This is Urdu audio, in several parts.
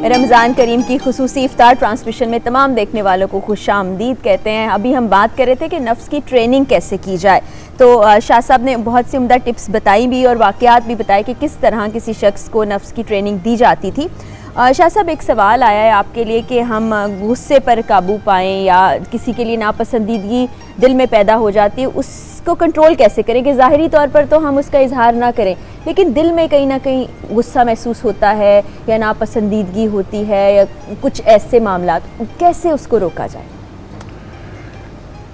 رمضان کریم کی خصوصی افطار ٹرانسمیشن میں تمام دیکھنے والوں کو خوش آمدید کہتے ہیں۔ ابھی ہم بات کر رہے تھے کہ نفس کی ٹریننگ کیسے کی جائے، تو شاہ صاحب نے بہت سی عمدہ ٹپس بتائی بھی اور واقعات بھی بتائے کہ کس طرح کسی شخص کو نفس کی ٹریننگ دی جاتی تھی۔ شاہ صاحب ایک سوال آیا ہے آپ کے لیے کہ ہم غصے پر قابو پائیں یا کسی کے لیے ناپسندیدگی دل میں پیدا ہو جاتی ہے، اس کو کنٹرول کیسے کریں کہ ظاہری طور پر تو ہم اس کا اظہار نہ کریں لیکن دل میں کہیں نہ کہیں غصہ محسوس ہوتا ہے یا ناپسندیدگی ہوتی ہے یا کچھ ایسے معاملات، کیسے اس کو روکا جائے؟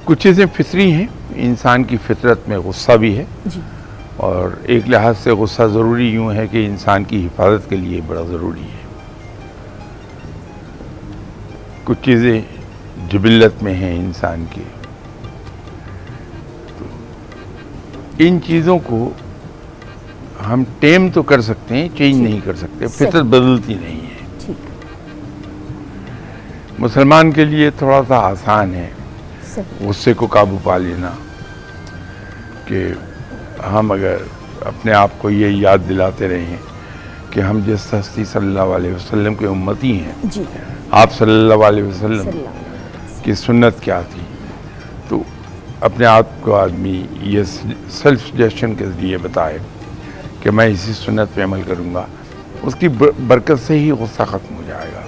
کچھ چیزیں فطری ہیں، انسان کی فطرت میں غصہ بھی ہے جی، اور ایک لحاظ سے غصہ ضروری یوں ہے کہ انسان کی حفاظت کے لیے بڑا ضروری ہے۔ کچھ چیزیں جبلت میں ہیں انسان کی، تو ان چیزوں کو ہم ٹیم تو کر سکتے ہیں، چینج نہیں کر سکتے، فطرت بدلتی نہیں ہے۔ مسلمان کے لیے تھوڑا سا آسان ہے غصے کو قابو پا لینا، کہ ہم اگر اپنے آپ کو یہ یاد دلاتے رہیں کہ ہم جس ہستی صلی اللہ علیہ وسلم کے امتی ہیں، جی، آپ صلی اللہ علیہ وسلم کی سنت کیا تھی، تو اپنے آپ کو آدمی یہ سیلف سجیشن کے ذریعے بتائے کہ میں اسی سنت پہ عمل کروں گا، اس کی برکت سے ہی غصہ ختم ہو جائے گا۔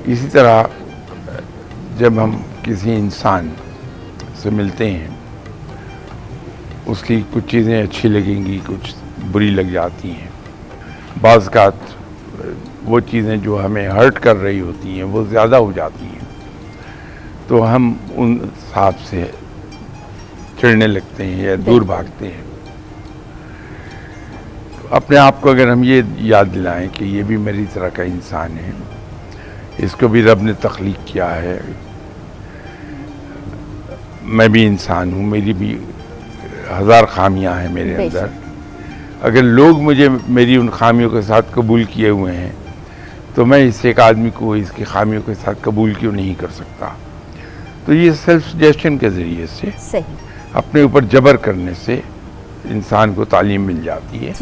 اسی طرح جب ہم کسی انسان سے ملتے ہیں، اس کی کچھ چیزیں اچھی لگیں گی، کچھ بری لگ جاتی ہیں، بعض اوقات وہ چیزیں جو ہمیں ہرٹ کر رہی ہوتی ہیں وہ زیادہ ہو جاتی ہیں، تو ہم ان صاحب سے چڑھنے لگتے ہیں یا دور بھاگتے ہیں۔ اپنے آپ کو اگر ہم یہ یاد دلائیں کہ یہ بھی میری طرح کا انسان ہے، اس کو بھی رب نے تخلیق کیا ہے، میں بھی انسان ہوں، میری بھی ہزار خامیاں ہیں میرے اندر، اگر لوگ مجھے میری ان خامیوں کے ساتھ قبول کیے ہوئے ہیں تو میں اس ایک آدمی کو اس کی خامیوں کے ساتھ قبول کیوں نہیں کر سکتا؟ تو یہ سیلف سجیشن کے ذریعے سے اپنے اوپر جبر کرنے سے انسان کو تعلیم مل جاتی ہے،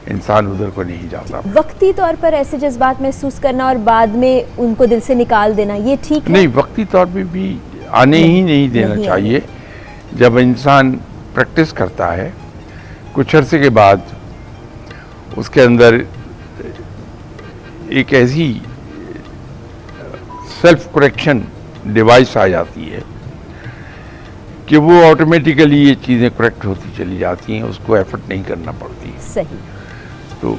انسان ادھر کو نہیں جاتا۔ وقتی طور پر ایسے جذبات محسوس کرنا اور بعد میں ان کو دل سے نکال دینا، یہ ٹھیک ہے؟ نہیں، وقتی طور پہ بھی آنے ہی نہیں دینا چاہیے۔ جب انسان پریکٹس کرتا ہے، کچھ عرصے کے بعد اس کے اندر ایک ایسی سیلف کریکشن ڈیوائس آ جاتی ہے کہ وہ آٹومیٹیکلی یہ چیزیں کریکٹ ہوتی چلی جاتی ہیں، اس کو ایفرٹ نہیں کرنا پڑتی۔ صحیح۔ تو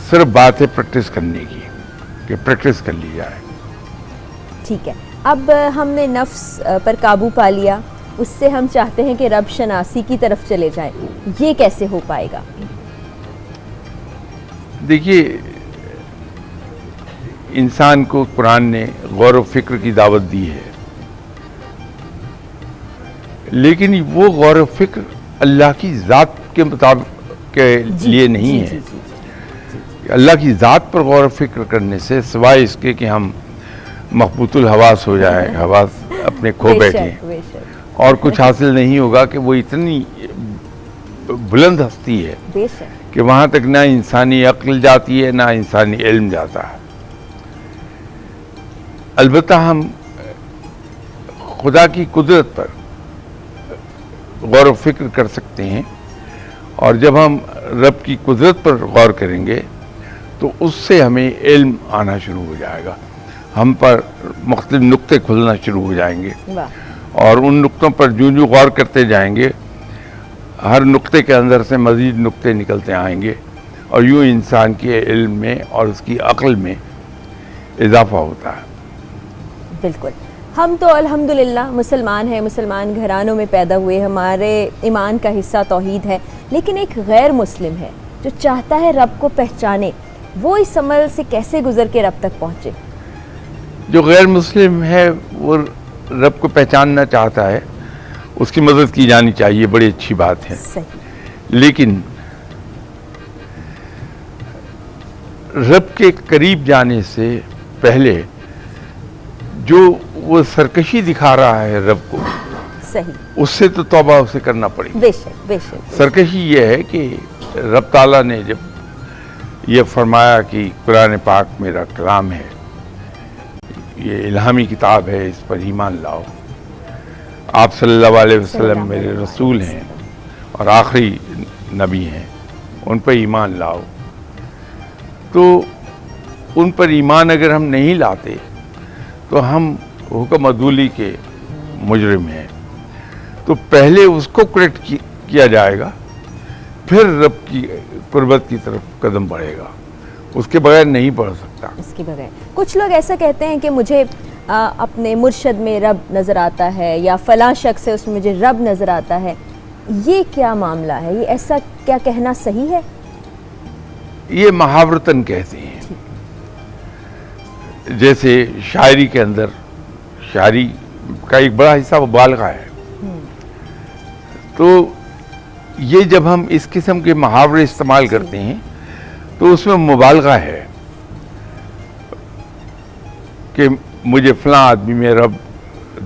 صرف بات ہے پریکٹس کرنے کی، کہ پریکٹس کر لی جائے۔ ٹھیک ہے، اب ہم نے نفس پر قابو پا لیا، اس سے ہم چاہتے ہیں کہ رب شناسی کی طرف چلے جائیں، یہ کیسے ہو پائے گا؟ دیکھیے، انسان کو قرآن نے غور و فکر کی دعوت دی ہے، لیکن وہ غور و فکر اللہ کی ذات کے مطابق کے لیے نہیں ہے۔ اللہ کی ذات پر غور و فکر کرنے سے سوائے اس کے کہ ہم مخبوط الحواس ہو جائیں، حواس اپنے کھو بیٹھیں، اور کچھ حاصل نہیں ہوگا، کہ وہ اتنی بلند ہستی ہے کہ وہاں تک نہ انسانی عقل جاتی ہے نہ انسانی علم جاتا ہے۔ البتہ ہم خدا کی قدرت پر غور و فکر کر سکتے ہیں، اور جب ہم رب کی قدرت پر غور کریں گے تو اس سے ہمیں علم آنا شروع ہو جائے گا، ہم پر مختلف نقطے کھلنا شروع ہو جائیں گے، اور ان نقطوں پر جو غور کرتے جائیں گے، ہر نقطے کے اندر سے مزید نقطے نکلتے آئیں گے، اور یوں انسان کے علم میں اور اس کی عقل میں اضافہ ہوتا ہے۔ بالکل، ہم تو الحمدللہ مسلمان ہیں، مسلمان گھرانوں میں پیدا ہوئے، ہمارے ایمان کا حصہ توحید ہے، لیکن ایک غیر مسلم ہے جو چاہتا ہے رب کو پہچانے، وہ اس عمل سے کیسے گزر کے رب تک پہنچے؟ جو غیر مسلم ہے وہ رب کو پہچاننا چاہتا ہے، اس کی مدد کی جانی چاہیے، بڑی اچھی بات ہے، لیکن رب کے قریب جانے سے پہلے جو وہ سرکشی دکھا رہا ہے رب کو، اس سے تو توبہ اسے کرنا پڑے گی۔ بے شک، بے شک۔ سرکشی یہ ہے کہ رب تعالیٰ نے جب یہ فرمایا کہ قرآن پاک میرا کلام ہے، یہ الہامی کتاب ہے، اس پر ایمان لاؤ۔ آپ صلی اللہ علیہ وسلم میرے رسول ہیں اور آخری نبی ہیں، ان پر ایمان لاؤ۔ تو ان پر ایمان اگر ہم نہیں لاتے تو ہم حکم عدولی کے مجرم ہیں۔ تو پہلے اس کو کریکٹ کیا جائے گا، پھر رب کی قربت کی طرف قدم بڑھے گا، اس کے بغیر نہیں بڑھ سکتا۔ اس کے بغیر کچھ لوگ ایسا کہتے ہیں کہ مجھے اپنے مرشد میں رب نظر آتا ہے، یا فلاں شخص ہے اس میں مجھے رب نظر آتا ہے، یہ کیا معاملہ ہے؟ یہ ایسا کیا کہنا صحیح ہے؟ یہ محاورتاً کہتے ہیں، جیسے شاعری کے اندر شاعری کا ایک بڑا حصہ مبالغہ ہے، تو یہ جب ہم اس قسم کے محاورے استعمال کرتے ہیں تو اس میں مبالغہ ہے کہ مجھے فلاں آدمی میں رب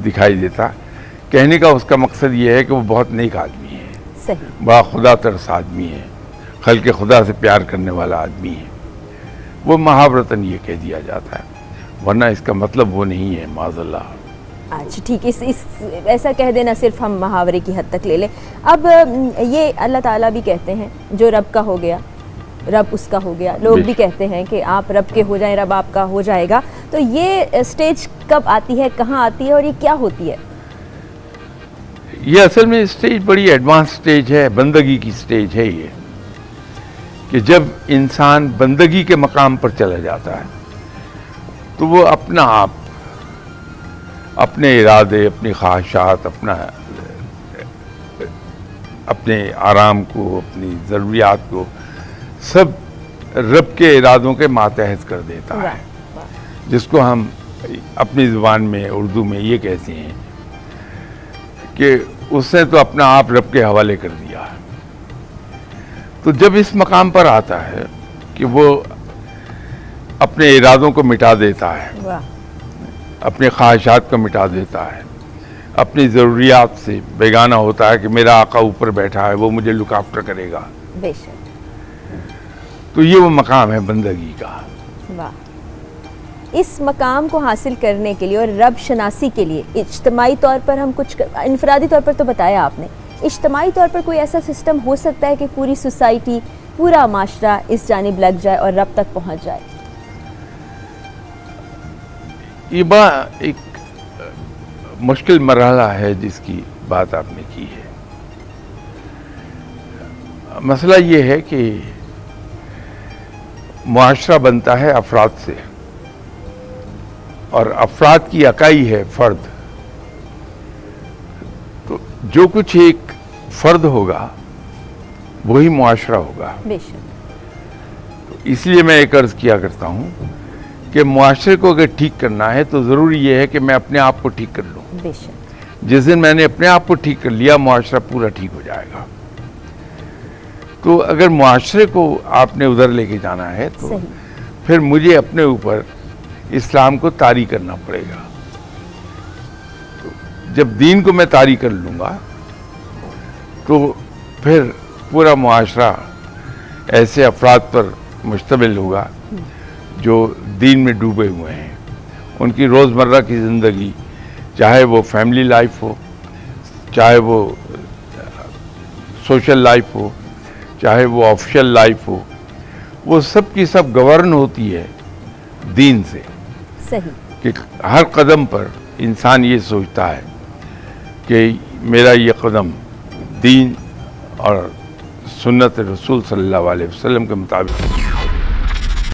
دکھائی دیتا۔ کہنے کا اس کا مقصد یہ ہے کہ وہ بہت نیک آدمی ہے، صحیح، بڑا خدا ترس آدمی ہے، خلق خدا سے پیار کرنے والا آدمی ہے، وہ محاورتاً یہ کہہ دیا جاتا ہے، ورنہ اس کا مطلب وہ نہیں ہے، معاذ اللہ۔ اچھا ٹھیک، اس ایسا کہہ دینا صرف ہم محاورے کی حد تک لے لیں۔ اب یہ اللہ تعالیٰ بھی کہتے ہیں جو رب کا ہو گیا رب اس کا ہو گیا، لوگ بھی کہتے ہیں کہ آپ رب کے ہو جائیں رب آپ کا ہو جائے گا، تو یہ سٹیج کب آتی ہے، کہاں آتی ہے، اور یہ کیا ہوتی ہے؟ یہ اصل میں سٹیج بڑی ایڈوانس سٹیج ہے، بندگی کی سٹیج ہے یہ، کہ جب انسان بندگی کے مقام پر چلا جاتا ہے تو وہ اپنا آپ، اپنے ارادے، اپنی خواہشات، اپنے آرام کو، اپنی ضروریات کو سب رب کے ارادوں کے ماتحت کر دیتا ہے، جس کو ہم اپنی زبان میں اردو میں یہ کہتے ہیں کہ اس نے تو اپنا آپ رب کے حوالے کر دیا۔ تو جب اس مقام پر آتا ہے کہ وہ اپنے ارادوں کو مٹا دیتا ہے، اپنے خواہشات کو مٹا دیتا ہے، اپنی ضروریات سے بیگانہ ہوتا ہے کہ میرا آقا اوپر بیٹھا ہے، وہ مجھے لک آفٹر کرے گا، بے شک، تو یہ وہ مقام ہے بندگی کا۔ واہ، اس مقام کو حاصل کرنے کے لیے اور رب شناسی کے لیے اجتماعی طور پر ہم کچھ، انفرادی طور پر تو بتایا آپ نے، اجتماعی طور پر کوئی ایسا سسٹم ہو سکتا ہے کہ پوری سوسائٹی، پورا معاشرہ اس جانب لگ جائے اور رب تک پہنچ جائے؟ یہ بڑا ایک مشکل مرحلہ ہے جس کی بات آپ نے کی ہے۔ مسئلہ یہ ہے کہ معاشرہ بنتا ہے افراد سے، اور افراد کی اکائی ہے فرد، تو جو کچھ ایک فرد ہوگا وہی معاشرہ ہوگا۔ بے شک، اس لیے میں ایک عرض کیا کرتا ہوں کہ معاشرے کو اگر ٹھیک کرنا ہے تو ضروری یہ ہے کہ میں اپنے آپ کو ٹھیک کر لوں۔ بے شک، جس دن میں نے اپنے آپ کو ٹھیک کر لیا، معاشرہ پورا ٹھیک ہو جائے گا۔ تو اگر معاشرے کو آپ نے ادھر لے کے جانا ہے تو صحیح، پھر مجھے اپنے اوپر اسلام کو طاری کرنا پڑے گا۔ تو جب دین کو میں طاری کر لوں گا تو پھر پورا معاشرہ ایسے افراد پر مشتمل ہوگا جو دین میں ڈوبے ہوئے ہیں۔ ان کی روزمرہ کی زندگی، چاہے وہ فیملی لائف ہو، چاہے وہ سوشل لائف ہو، چاہے وہ آفیشل لائف ہو، وہ سب کی سب گورن ہوتی ہے دین سے، صحیح، کہ ہر قدم پر انسان یہ سوچتا ہے کہ میرا یہ قدم دین اور سنت رسول صلی اللہ علیہ وسلم کے مطابق